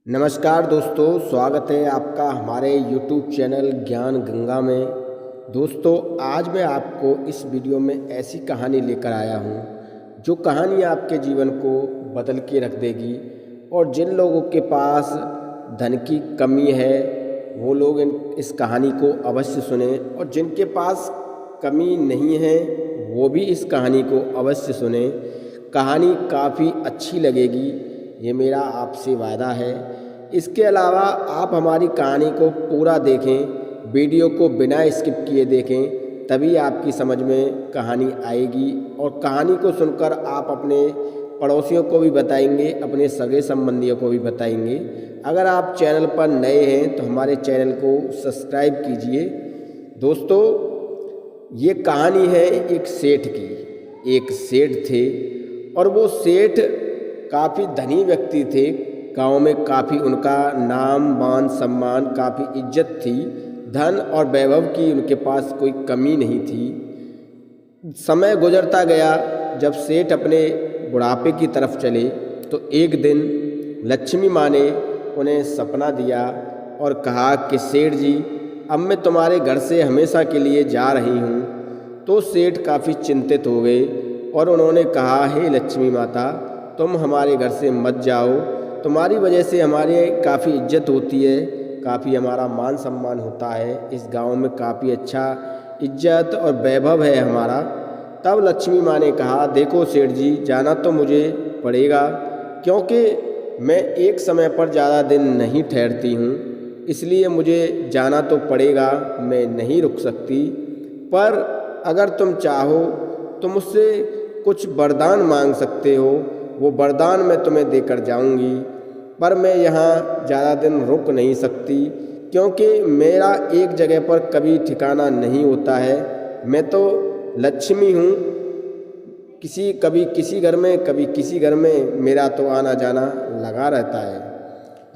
नमस्कार दोस्तों, स्वागत है आपका हमारे YouTube चैनल ज्ञान गंगा में। दोस्तों, आज मैं आपको इस वीडियो में ऐसी कहानी लेकर आया हूँ जो कहानी आपके जीवन को बदल के रख देगी। और जिन लोगों के पास धन की कमी है वो लोग इस कहानी को अवश्य सुने, और जिनके पास कमी नहीं है वो भी इस कहानी को अवश्य सुने। कहानी काफ़ी अच्छी लगेगी, ये मेरा आपसे वादा है। इसके अलावा आप हमारी कहानी को पूरा देखें, वीडियो को बिना स्किप किए देखें, तभी आपकी समझ में कहानी आएगी। और कहानी को सुनकर आप अपने पड़ोसियों को भी बताएंगे, अपने सगे संबंधियों को भी बताएंगे। अगर आप चैनल पर नए हैं तो हमारे चैनल को सब्सक्राइब कीजिए। दोस्तों, ये कहानी है एक सेठ की। एक सेठ थे और वो सेठ काफ़ी धनी व्यक्ति थे। गांव में काफ़ी उनका नाम मान सम्मान, काफ़ी इज्जत थी। धन और वैभव की उनके पास कोई कमी नहीं थी। समय गुजरता गया। जब सेठ अपने बुढ़ापे की तरफ चले तो एक दिन लक्ष्मी माँ ने उन्हें सपना दिया और कहा कि सेठ जी, अब मैं तुम्हारे घर से हमेशा के लिए जा रही हूँ। तो सेठ काफ़ी चिंतित हो गए और उन्होंने कहा, हे लक्ष्मी माता, तुम हमारे घर से मत जाओ। तुम्हारी वजह से हमारी काफ़ी इज्जत होती है, काफ़ी हमारा मान सम्मान होता है। इस गांव में काफ़ी अच्छा इज्जत और वैभव है हमारा। तब लक्ष्मी माँ ने कहा, देखो सेठ जी, जाना तो मुझे पड़ेगा, क्योंकि मैं एक समय पर ज़्यादा दिन नहीं ठहरती हूँ, इसलिए मुझे जाना तो पड़ेगा, मैं नहीं रुक सकती। पर अगर तुम चाहो तो मुझसे कुछ वरदान मांग सकते हो, वो वरदान मैं तुम्हें देकर जाऊंगी। पर मैं यहाँ ज़्यादा दिन रुक नहीं सकती, क्योंकि मेरा एक जगह पर कभी ठिकाना नहीं होता है। मैं तो लक्ष्मी हूँ, कभी किसी घर में कभी किसी घर में मेरा तो आना जाना लगा रहता है।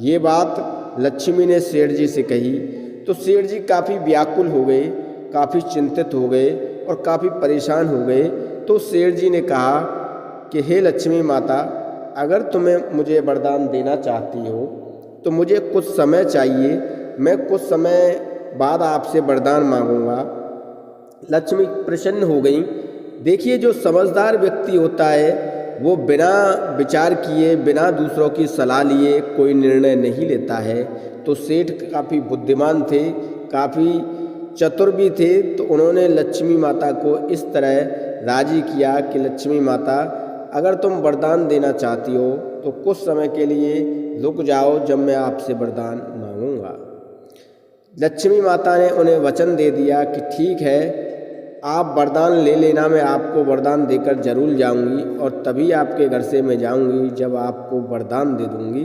ये बात लक्ष्मी ने सेठ जी से कही तो सेठ जी काफ़ी व्याकुल हो गए, काफ़ी चिंतित हो गए और काफ़ी परेशान हो गए। तो सेठ जी ने कहा कि हे लक्ष्मी माता, अगर तुम्हें मुझे वरदान देना चाहती हो तो मुझे कुछ समय चाहिए, मैं कुछ समय बाद आपसे वरदान मांगूंगा। लक्ष्मी प्रसन्न हो गई। देखिए, जो समझदार व्यक्ति होता है वो बिना विचार किए, बिना दूसरों की सलाह लिए कोई निर्णय नहीं लेता है। तो सेठ काफ़ी बुद्धिमान थे, काफ़ी चतुर भी थे। तो उन्होंने लक्ष्मी माता को इस तरह राजी किया कि लक्ष्मी माता, अगर तुम वरदान देना चाहती हो तो कुछ समय के लिए रुक जाओ, जब मैं आपसे वरदान मांगूंगा। लक्ष्मी माता ने उन्हें वचन दे दिया कि ठीक है, आप वरदान ले लेना, मैं आपको वरदान देकर जरूर जाऊंगी और तभी आपके घर से मैं जाऊंगी जब आपको वरदान दे दूंगी।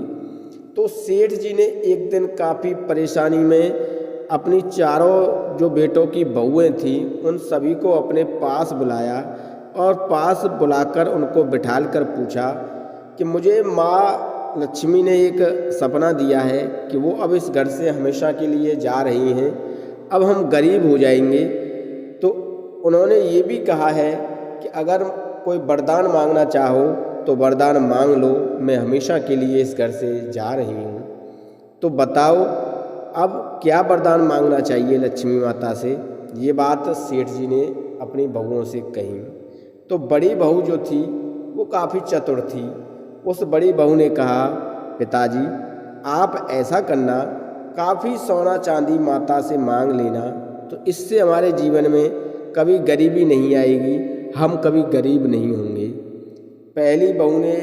तो सेठ जी ने एक दिन काफ़ी परेशानी में अपनी चारों जो बेटों की बहुएं थीं उन सभी को अपने पास बुलाया और पास बुलाकर उनको बिठाल कर पूछा कि मुझे माँ लक्ष्मी ने एक सपना दिया है कि वो अब इस घर से हमेशा के लिए जा रही हैं, अब हम गरीब हो जाएंगे। तो उन्होंने ये भी कहा है कि अगर कोई वरदान मांगना चाहो तो वरदान मांग लो, मैं हमेशा के लिए इस घर से जा रही हूँ। तो बताओ, अब क्या वरदान मांगना चाहिए लक्ष्मी माता से? ये बात सेठ जी ने अपनी बहुओं से कही। तो बड़ी बहू जो थी वो काफ़ी चतुर थी। उस बड़ी बहू ने कहा, पिताजी, आप ऐसा करना, काफ़ी सोना चांदी माता से मांग लेना, तो इससे हमारे जीवन में कभी गरीबी नहीं आएगी, हम कभी गरीब नहीं होंगे। पहली बहू ने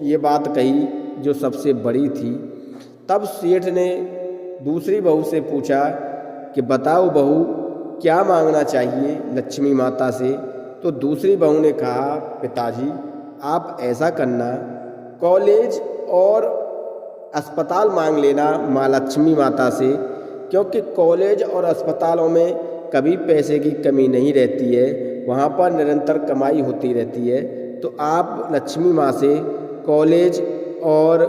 ये बात कही जो सबसे बड़ी थी। तब सेठ ने दूसरी बहू से पूछा कि बताओ बहू, क्या मांगना चाहिए लक्ष्मी माता से? तो दूसरी बहू ने कहा, पिताजी, आप ऐसा करना, कॉलेज और अस्पताल मांग लेना माँ लक्ष्मी माता से, क्योंकि कॉलेज और अस्पतालों में कभी पैसे की कमी नहीं रहती है, वहाँ पर निरंतर कमाई होती रहती है। तो आप लक्ष्मी माँ से कॉलेज और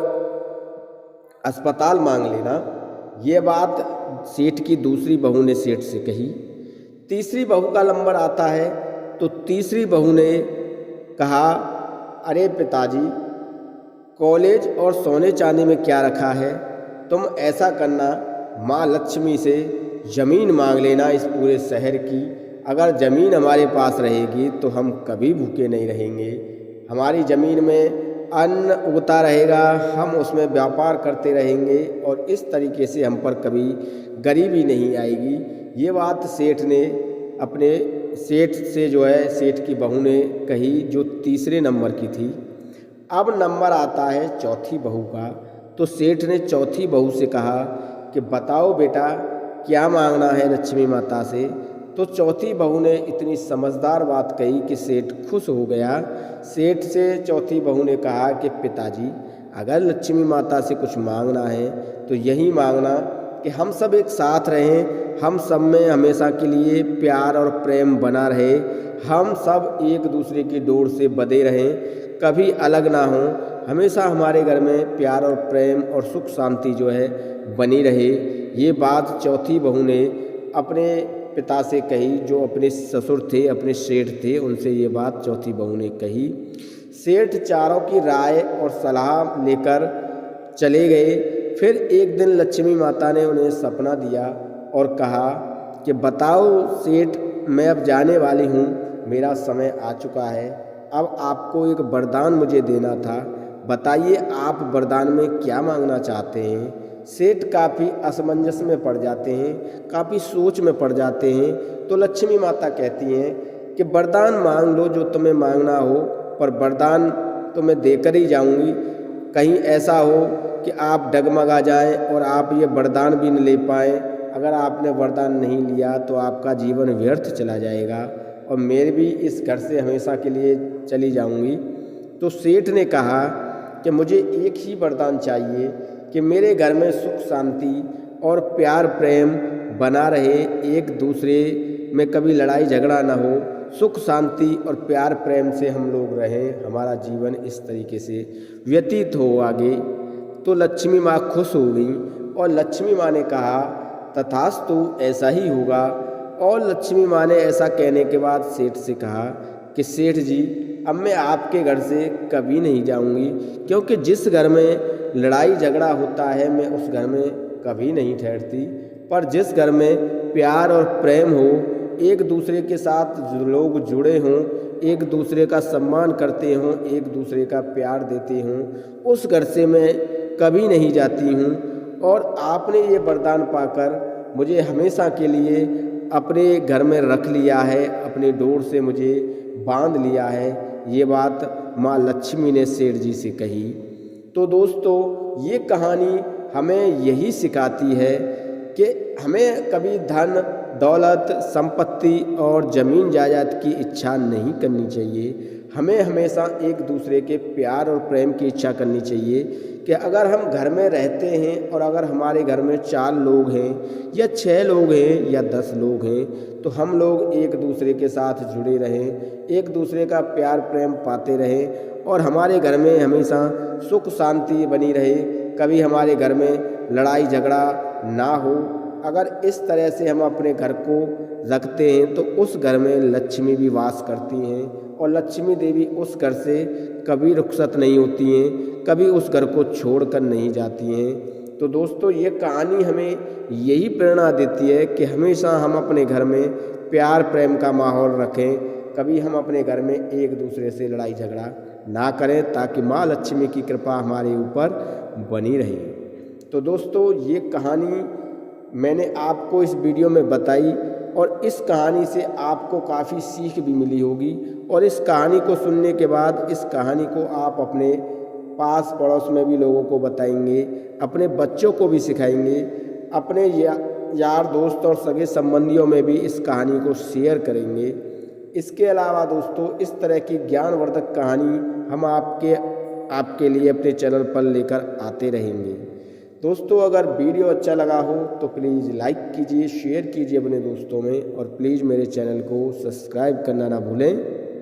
अस्पताल मांग लेना। ये बात सेठ की दूसरी बहू ने सेठ से कही। तीसरी बहू का नंबर आता है तो तीसरी बहू ने कहा, अरे पिताजी, कॉलेज और सोने चांदी में क्या रखा है, तुम ऐसा करना, माँ लक्ष्मी से ज़मीन मांग लेना इस पूरे शहर की। अगर ज़मीन हमारे पास रहेगी तो हम कभी भूखे नहीं रहेंगे। हमारी ज़मीन में अन्न उगता रहेगा, हम उसमें व्यापार करते रहेंगे और इस तरीके से हम पर कभी गरीबी नहीं आएगी। ये बात सेठ ने अपने सेठ से जो है सेठ की बहू ने कही, जो तीसरे नंबर की थी। अब नंबर आता है चौथी बहू का। तो सेठ ने चौथी बहू से कहा कि बताओ बेटा, क्या मांगना है लक्ष्मी माता से। तो चौथी बहू ने इतनी समझदार बात कही कि सेठ खुश हो गया। सेठ से चौथी बहू ने कहा कि पिताजी, अगर लक्ष्मी माता से कुछ मांगना है तो यही मांगना कि हम सब एक साथ रहें, हम सब में हमेशा के लिए प्यार और प्रेम बना रहे, हम सब एक दूसरे की डोर से बंधे रहें, कभी अलग ना हों, हमेशा हमारे घर में प्यार और प्रेम और सुख शांति जो है बनी रहे। ये बात चौथी बहू ने अपने पिता से कही, जो अपने ससुर थे, अपने सेठ थे, उनसे ये बात चौथी बहू ने कही। सेठ चारों की राय और सलाह लेकर चले गए। फिर एक दिन लक्ष्मी माता ने उन्हें सपना दिया और कहा कि बताओ सेठ, मैं अब जाने वाली हूँ, मेरा समय आ चुका है, अब आपको एक वरदान मुझे देना था, बताइए आप वरदान में क्या मांगना चाहते हैं। सेठ काफ़ी असमंजस में पड़ जाते हैं, काफ़ी सोच में पड़ जाते हैं। तो लक्ष्मी माता कहती हैं कि वरदान मांग लो जो तुम्हें मांगना हो, पर वरदान तो मैं देकर ही जाऊंगी। कहीं ऐसा हो कि आप डगमगा जाएं और आप ये वरदान भी न ले पाएँ। अगर आपने वरदान नहीं लिया तो आपका जीवन व्यर्थ चला जाएगा और मैं भी इस घर से हमेशा के लिए चली जाऊंगी। तो सेठ ने कहा कि मुझे एक ही वरदान चाहिए कि मेरे घर में सुख शांति और प्यार प्रेम बना रहे, एक दूसरे में कभी लड़ाई झगड़ा ना हो, सुख शांति और प्यार प्रेम से हम लोग रहें, हमारा जीवन इस तरीके से व्यतीत हो आगे। तो लक्ष्मी माँ खुश हो गई और लक्ष्मी माँ ने कहा तथास्तु, ऐसा ही होगा। और लक्ष्मी माँ ने ऐसा कहने के बाद सेठ से कहा कि सेठ जी, अब मैं आपके घर से कभी नहीं जाऊंगी, क्योंकि जिस घर में लड़ाई झगड़ा होता है मैं उस घर में कभी नहीं ठहरती। पर जिस घर में प्यार और प्रेम हो, एक दूसरे के साथ लोग जुड़े हों, एक दूसरे का सम्मान करते हों, एक दूसरे का प्यार देते हों, उस घर से मैं कभी नहीं जाती हूँ। और आपने ये वरदान पाकर मुझे हमेशा के लिए अपने घर में रख लिया है, अपने डोर से मुझे बांध लिया है। ये बात माँ लक्ष्मी ने सेठ जी से कही। तो दोस्तों, ये कहानी हमें यही सिखाती है कि हमें कभी धन दौलत संपत्ति और ज़मीन जायदाद की इच्छा नहीं करनी चाहिए। हमें हमेशा एक दूसरे के प्यार और प्रेम की इच्छा करनी चाहिए कि अगर हम घर में रहते हैं और अगर हमारे घर में 4 लोग हैं या 6 लोग हैं या 10 लोग हैं, तो हम लोग एक दूसरे के साथ जुड़े रहें, एक दूसरे का प्यार प्रेम पाते रहें और हमारे घर में हमेशा सुख शांति बनी रहे, कभी हमारे घर में लड़ाई झगड़ा ना हो। अगर इस तरह से हम अपने घर को रखते हैं तो उस घर में लक्ष्मी भी वास करती हैं और लक्ष्मी देवी उस घर से कभी रुखसत नहीं होती हैं, कभी उस घर को छोड़कर नहीं जाती हैं। तो दोस्तों, ये कहानी हमें यही प्रेरणा देती है कि हमेशा हम अपने घर में प्यार प्रेम का माहौल रखें, कभी हम अपने घर में एक दूसरे से लड़ाई झगड़ा ना करें, ताकि माँ लक्ष्मी की कृपा हमारे ऊपर बनी रहे। तो दोस्तों, ये कहानी मैंने आपको इस वीडियो में बताई और इस कहानी से आपको काफ़ी सीख भी मिली होगी। और इस कहानी को सुनने के बाद इस कहानी को आप अपने पास पड़ोस में भी लोगों को बताएंगे, अपने बच्चों को भी सिखाएंगे, अपने यार दोस्त और सगे संबंधियों में भी इस कहानी को शेयर करेंगे। इसके अलावा दोस्तों, इस तरह की ज्ञानवर्धक कहानी हम आपके लिए अपने चैनल पर लेकर आते रहेंगे। दोस्तों, अगर वीडियो अच्छा लगा हो तो प्लीज़ लाइक कीजिए, शेयर कीजिए अपने दोस्तों में और प्लीज़ मेरे चैनल को सब्सक्राइब करना ना भूलें।